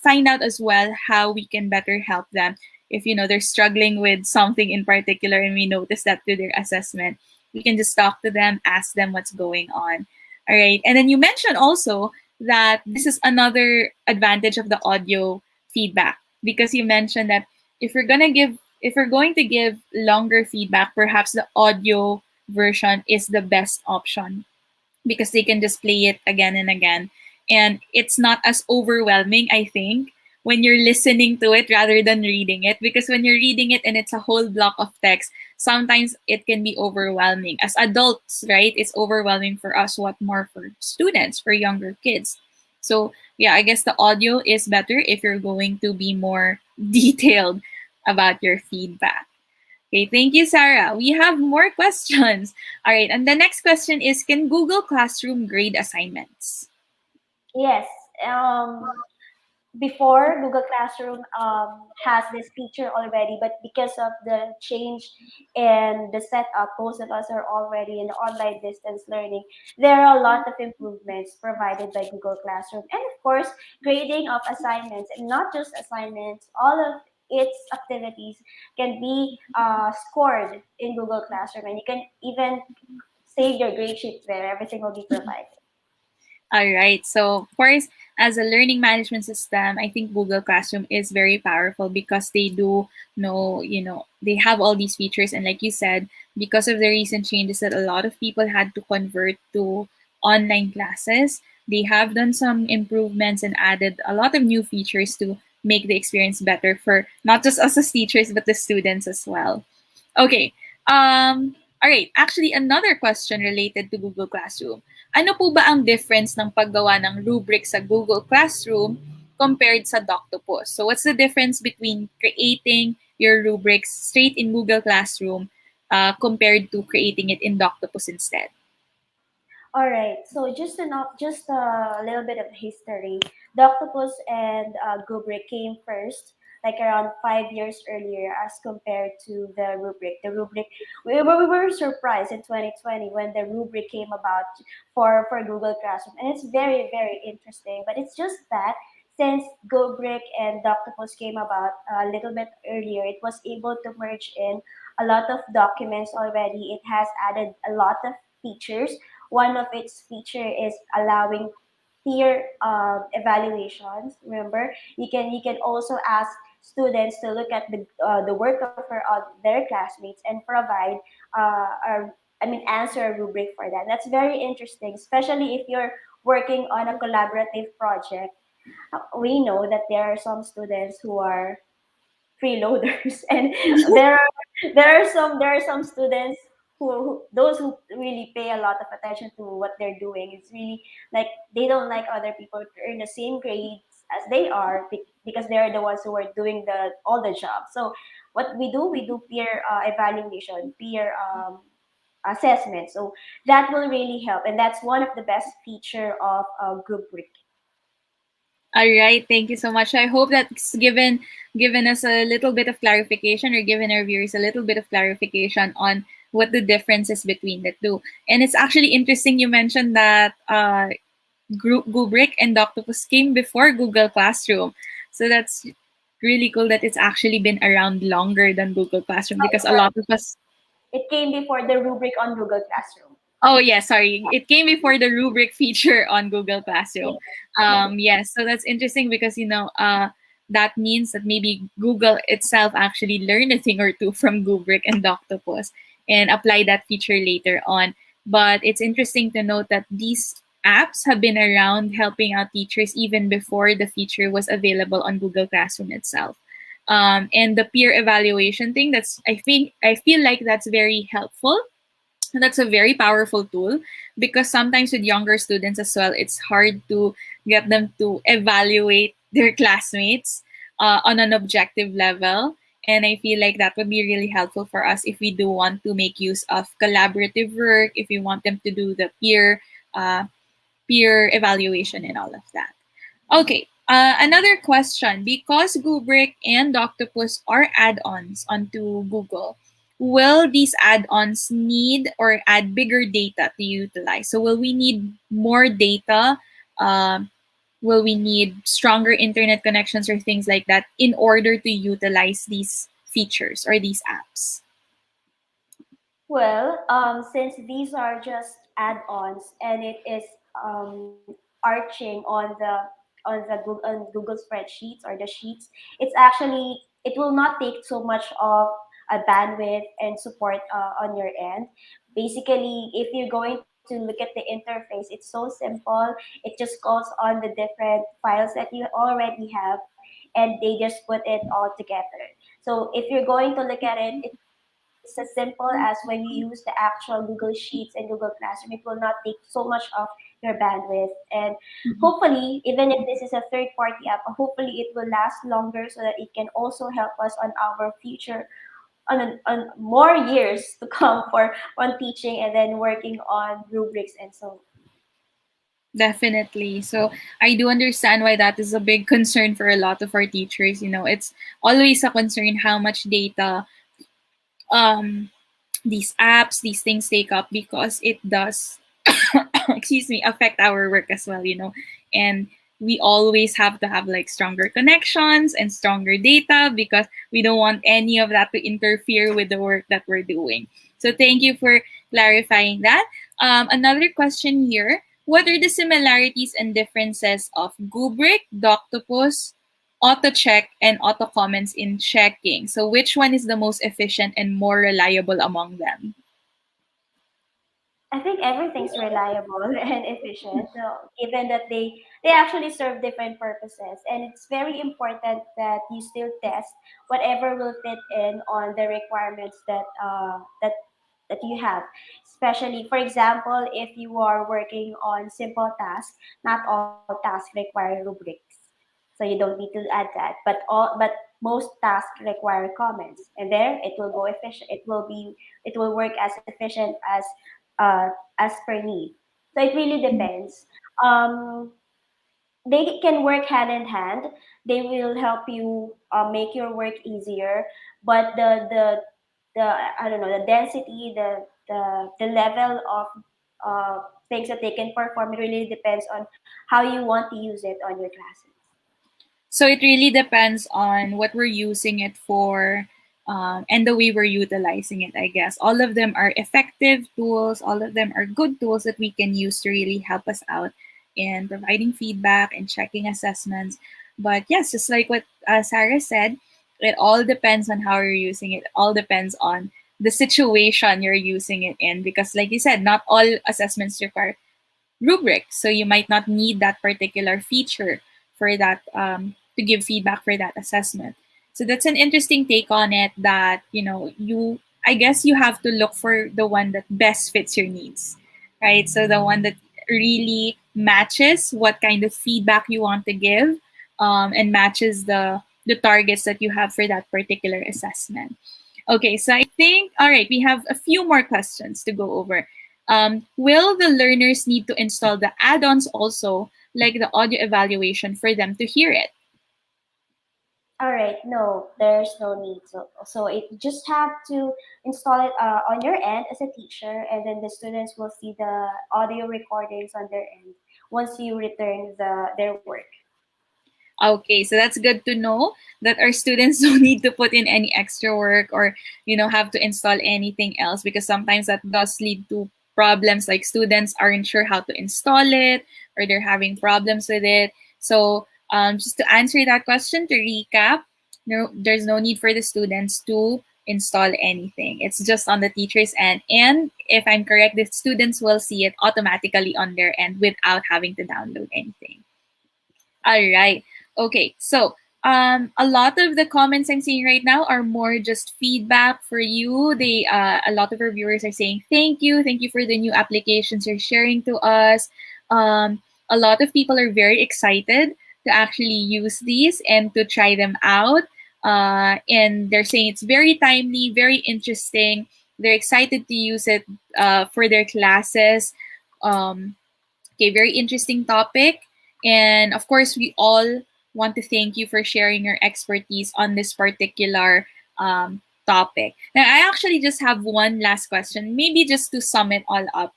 find out as well how we can better help them if they're struggling with something in particular and we notice that through their assessment. We can just talk to them, ask them what's going on. All right, and then you mentioned also that this is another advantage of the audio feedback, because you mentioned that if we're going to give longer feedback, perhaps the audio version is the best option because they can just play it again and again. And it's not as overwhelming, I think, when you're listening to it rather than reading it. Because when you're reading it and it's a whole block of text, sometimes it can be overwhelming. As adults, right, it's overwhelming for us. What more for students, for younger kids? So, yeah, I guess the audio is better if you're going to be more detailed about your feedback. Okay, thank you, Sarah. We have more questions. All right, and the next question is, can Google Classroom grade assignments? Yes. Before Google Classroom has this feature already, but because of the change in the setup, most of us are already in online distance learning. There are a lot of improvements provided by Google Classroom, and of course, grading of assignments, and not just assignments, all of its activities can be scored in Google Classroom, and you can even save your grade sheets there. Everything will be provided. All right. So, of course, as a learning management system, I think Google Classroom is very powerful because they do know, they have all these features. And like you said, because of the recent changes that a lot of people had to convert to online classes, they have done some improvements and added a lot of new features to make the experience better for not just us as teachers, but the students as well. Okay. All right. Actually, another question related to Google Classroom. Ano po ba ang difference ng paggawa ng rubric sa Google Classroom compared sa Doctopus? So what's the difference between creating your rubrics straight in Google Classroom compared to creating it in Doctopus instead? All right. So just a little bit of history. Doctopus and Goobric came first, like around 5 years earlier, as compared to the rubric. The rubric, we were surprised in 2020 when the rubric came about for Google Classroom, and it's very very interesting. But it's just that since Goobric and Doctopus came about a little bit earlier, it was able to merge in a lot of documents already. It has added a lot of features. One of its feature is allowing peer evaluations. Remember, you can also ask students to look at the work of their classmates and provide answer a rubric for that. That's very interesting, especially if you're working on a collaborative project. We know that there are some students who are freeloaders and there are there are some students those who really pay a lot of attention to what they're doing. It's really like they don't like other people to earn the same grades as they are because they're the ones who are doing the all the job. So what we do peer evaluation, peer assessment. So that will really help, and that's one of the best feature of group work. All right, thank you so much. I hope that's given us a little bit of clarification, or given our viewers a little bit of clarification on what the difference is between the two. And it's actually interesting you mentioned that Goobric and Doctopus came before Google Classroom. So that's really cool that it's actually been around longer than Google Classroom, because a lot of us. It came before the rubric on Google Classroom. Oh yeah, sorry. It came before the rubric feature on Google Yeah. Classroom. Yes, so that's interesting because that means that maybe Google itself actually learned a thing or two from Goobric and Doctopus and apply that feature later on. But it's interesting to note that these apps have been around helping out teachers even before the feature was available on Google Classroom itself. And the peer evaluation thing, I feel like that's very helpful. And that's a very powerful tool because sometimes with younger students as well, it's hard to get them to evaluate their classmates on an objective level. And I feel like that would be really helpful for us if we do want to make use of collaborative work, if we want them to do the uh, peer evaluation and all of that. Okay, another question. Because Goobric and Doctopus are add-ons onto Google, will these add-ons need or add bigger data to utilize? So will we need more data? Um, will we need stronger internet connections or things like that in order to utilize these features or these apps? Well, since these are just add-ons and it is arching on Google spreadsheets or the sheets, it's actually it will not take so much of a bandwidth and support on your end. Basically, if you're going to look at the interface, it's so simple. It just goes on the different files that you already have, and they just put it all together. So if you're going to look at it, it's as simple as when you use the actual Google Sheets and Google Classroom, it will not take so much of your bandwidth. And hopefully, even if this is a third-party app, hopefully it will last longer so that it can also help us on our future, on more years to come for on teaching and then working on rubrics and so. Definitely. So I do understand why that is a big concern for a lot of our teachers. It's always a concern how much data um, these apps, these things take up because it does, excuse me, affect our work as well. And we always have to have like stronger connections and stronger data because we don't want any of that to interfere with the work that we're doing. So thank you for clarifying that. Another question here. What are the similarities and differences of Goobric, Doctopus, auto check, and auto comments in checking? So which one is the most efficient and more reliable among them? I think everything's reliable and efficient. So given that they actually serve different purposes, and it's very important that you still test whatever will fit in on the requirements that you have. Especially, for example, if you are working on simple tasks, not all tasks require rubrics, so you don't need to add that. But most tasks require comments, and there it will go efficient. It will work as efficient as per need. So it really depends. Um, they can work hand in hand. They will help you make your work easier. But the I don't know, the density, the level of things that they can perform, it really depends on how you want to use it on your classes. So it really depends on what we're using it for, and the way we're utilizing it, I guess. All of them are effective tools. All of them are good tools that we can use to really help us out in providing feedback and checking assessments. But yes, just like what Sarah said, it all depends on how you're using it. It all depends on the situation you're using it in. Because, like you said, not all assessments require rubric. So you might not need that particular feature for that to give feedback for that assessment. So that's an interesting take on it that, you I guess you have to look for the one that best fits your needs, right? So the one that really matches what kind of feedback you want to give, and matches the targets that you have for that particular assessment. Okay, so I think, all right, we have a few more questions to go over. Will the learners need to install the add-ons also, like the audio evaluation, for them to hear it? All right, no, there's no need. So it you just have to install it on your end as a teacher, and then the students will see the audio recordings on their end once you return their work. Okay, so that's good to know that our students don't need to put in any extra work or have to install anything else because sometimes that does lead to problems, like students aren't sure how to install it or they're having problems with it. So just to answer that question, to recap, no, there's no need for the students to install anything. It's just on the teacher's end. And if I'm correct, the students will see it automatically on their end without having to download anything. All right. Okay. So a lot of the comments I'm seeing right now are more just feedback for you. A lot of our viewers are saying thank you for the new applications you're sharing to us. A lot of people are very excited to actually use these and to try them out. And they're saying it's very timely, very interesting. They're excited to use it for their classes. Okay, very interesting topic. And of course, we all want to thank you for sharing your expertise on this particular topic. Now, I actually just have one last question, maybe just to sum it all up,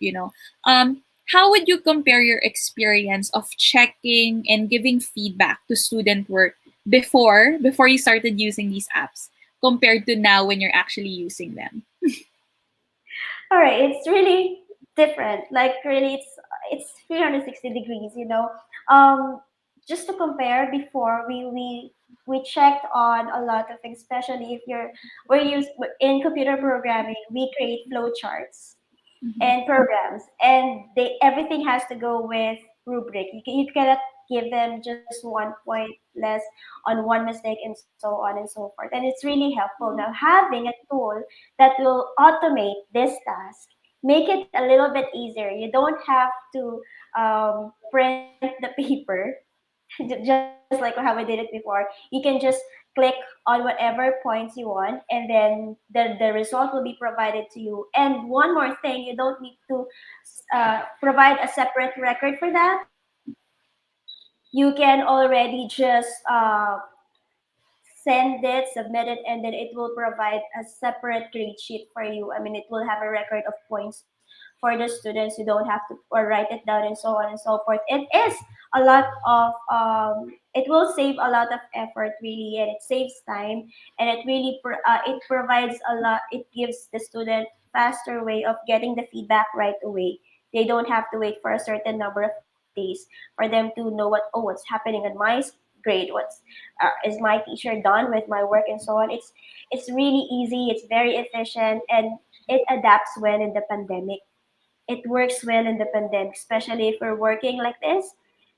how would you compare your experience of checking and giving feedback to student work before you started using these apps compared to now when you're actually using them? All right, it's really different. Like really, it's 360 degrees. Just to compare, before we checked on a lot of things, especially if we're used in computer programming, we create flow charts and programs, and everything has to go with rubric. You cannot give them just 1 point less on one mistake and so on and so forth. And it's really helpful now having a tool that will automate this task, make it a little bit easier. You don't have to print the paper just like how we did it before. You can just click on whatever points you want, and then the result will be provided to you. And one more thing, you don't need to provide a separate record for that. You can already just send it, submit it, and then it will provide a separate grade sheet for you. I mean, it will have a record of points for the students. You don't have to or write it down and so on and so forth. It is a lot of it will save a lot of effort really, and it saves time, and it provides a lot. It gives the student faster way of getting the feedback right away. They don't have to wait for a certain number of days for them to know what's happening in my grade, is my teacher done with my work and so on. It's really easy, it's very efficient, and it adapts well in the pandemic. It works well in the pandemic, especially if we're working like this.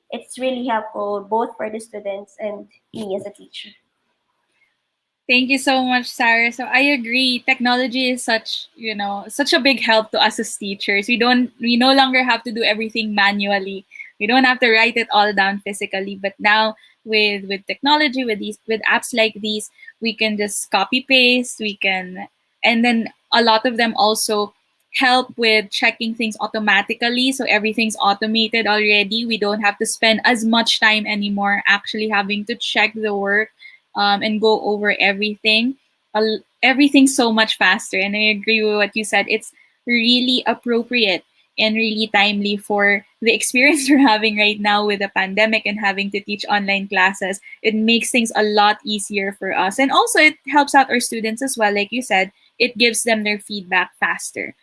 It's really helpful both for the students and me as a teacher. Thank you so much, Sarah. So I agree. Technology is such a big help to us as teachers. We no longer have to do everything manually. We don't have to write it all down physically. But now with technology, with apps like these, we can just copy paste. And then a lot of them also help with checking things automatically. So everything's automated already. We don't have to spend as much time anymore actually having to check the work and go over everything. Everything's so much faster. And I agree with what you said. It's really appropriate and really timely for the experience we're having right now with the pandemic and having to teach online classes. It makes things a lot easier for us. And also, it helps out our students as well. Like you said, it gives them their feedback faster.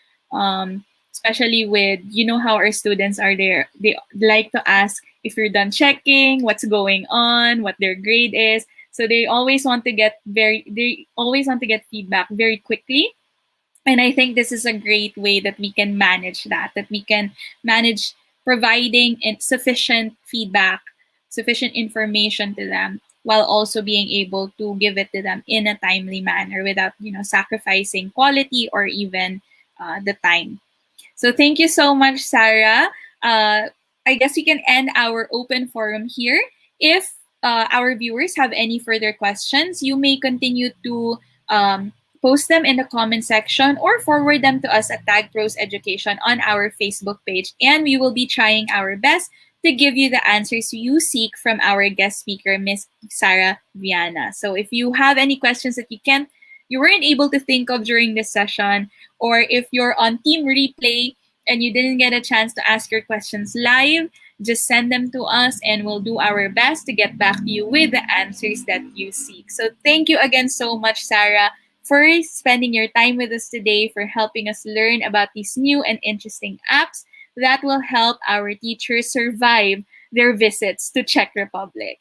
Especially with, how our students are there. They like to ask if you're done checking, what's going on, what their grade is. So they always want to get feedback very quickly. And I think this is a great way that we can manage that we can manage providing sufficient feedback, sufficient information to them, while also being able to give it to them in a timely manner without, sacrificing quality or even the time. So thank you so much, Sarah. I guess we can end our open forum here. If our viewers have any further questions, you may continue to post them in the comment section or forward them to us at Tagpros Education on our Facebook page. And we will be trying our best to give you the answers you seek from our guest speaker, Miss Andrea Viana. So if you have any questions that you weren't able to think of during this session, or if you're on team replay and you didn't get a chance to ask your questions live, just send them to us and we'll do our best to get back to you with the answers that you seek. So thank you again so much, Sarah, for spending your time with us today, for helping us learn about these new and interesting apps that will help our teachers survive their visits to Czech Republic.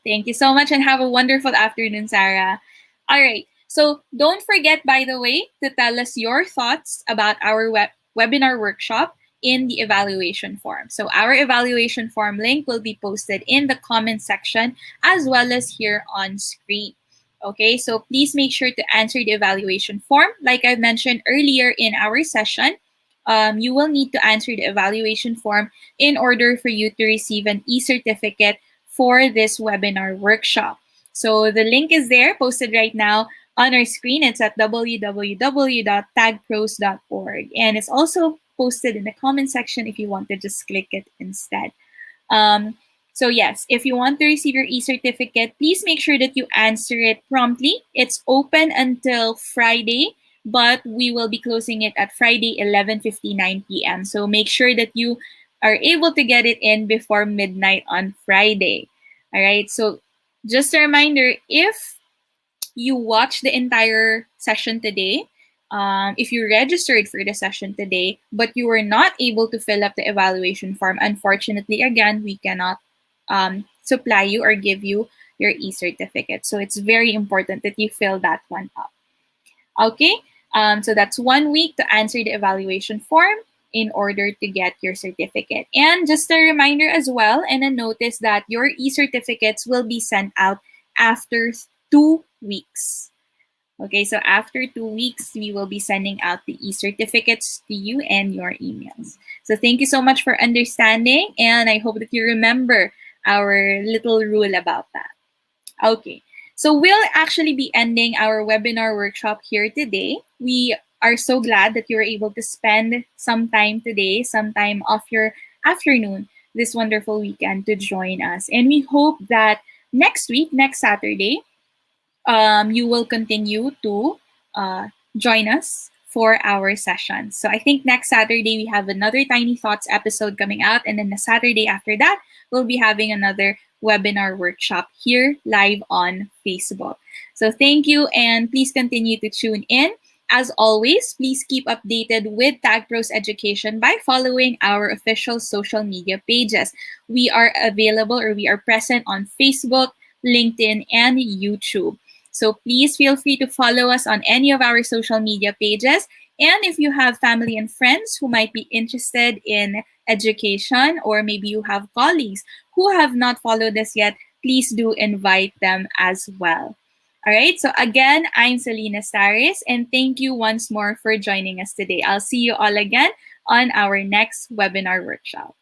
Thank you so much and have a wonderful afternoon, Sarah. All right. So don't forget, by the way, to tell us your thoughts about our webinar workshop in the evaluation form. So our evaluation form link will be posted in the comment section as well as here on screen. Okay, so please make sure to answer the evaluation form. Like I mentioned earlier in our session, you will need to answer the evaluation form in order for you to receive an e-certificate for this webinar workshop. So the link is there, posted right now on our screen. It's at www.tagpros.org. And it's also posted in the comment section if you want to just click it instead. So yes, if you want to receive your e-certificate, please make sure that you answer it promptly. It's open until Friday, but we will be closing it at Friday, 11:59 p.m. So make sure that you are able to get it in before midnight on Friday. All right, so just a reminder, if you watch the entire session today, if you registered for the session today, but you were not able to fill up the evaluation form, unfortunately, again, we cannot supply you or give you your e-certificate. So it's very important that you fill that one up. Okay, so that's 1 week to answer the evaluation form in order to get your certificate. And just a reminder as well, and a notice that your e-certificates will be sent out after 2 weeks. Okay, so after 2 weeks, we will be sending out the e-certificates to you and your emails. So thank you so much for understanding, and I hope that you remember our little rule about that. Okay, so we'll actually be ending our webinar workshop here today. We are so glad that you were able to spend some time today, some time off your afternoon, this wonderful weekend to join us. And we hope that next week, next Saturday, you will continue to join us for our sessions. So I think next Saturday we have another Tiny Thoughts episode coming out, and then the Saturday after that, we'll be having another webinar workshop here live on Facebook. So thank you, and please continue to tune in. As always, please keep updated with Tagpros Education by following our official social media pages. We are available, or we are present on Facebook, LinkedIn, and YouTube. So please feel free to follow us on any of our social media pages. And if you have family and friends who might be interested in education, or maybe you have colleagues who have not followed us yet, please do invite them as well. All right, so again, I'm Selena Saris, and thank you once more for joining us today. I'll see you all again on our next webinar workshop.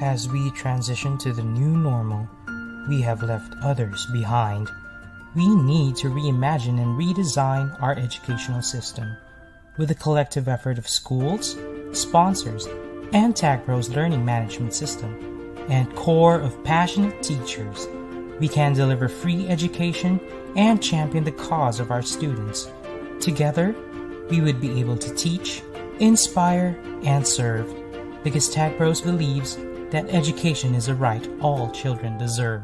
As we transition to the new normal, we have left others behind. We need to reimagine and redesign our educational system. With the collective effort of schools, sponsors, and Tagpros learning management system, and core of passionate teachers, we can deliver free education and champion the cause of our students. Together, we would be able to teach, inspire, and serve, because Tagpros believes that education is a right all children deserve.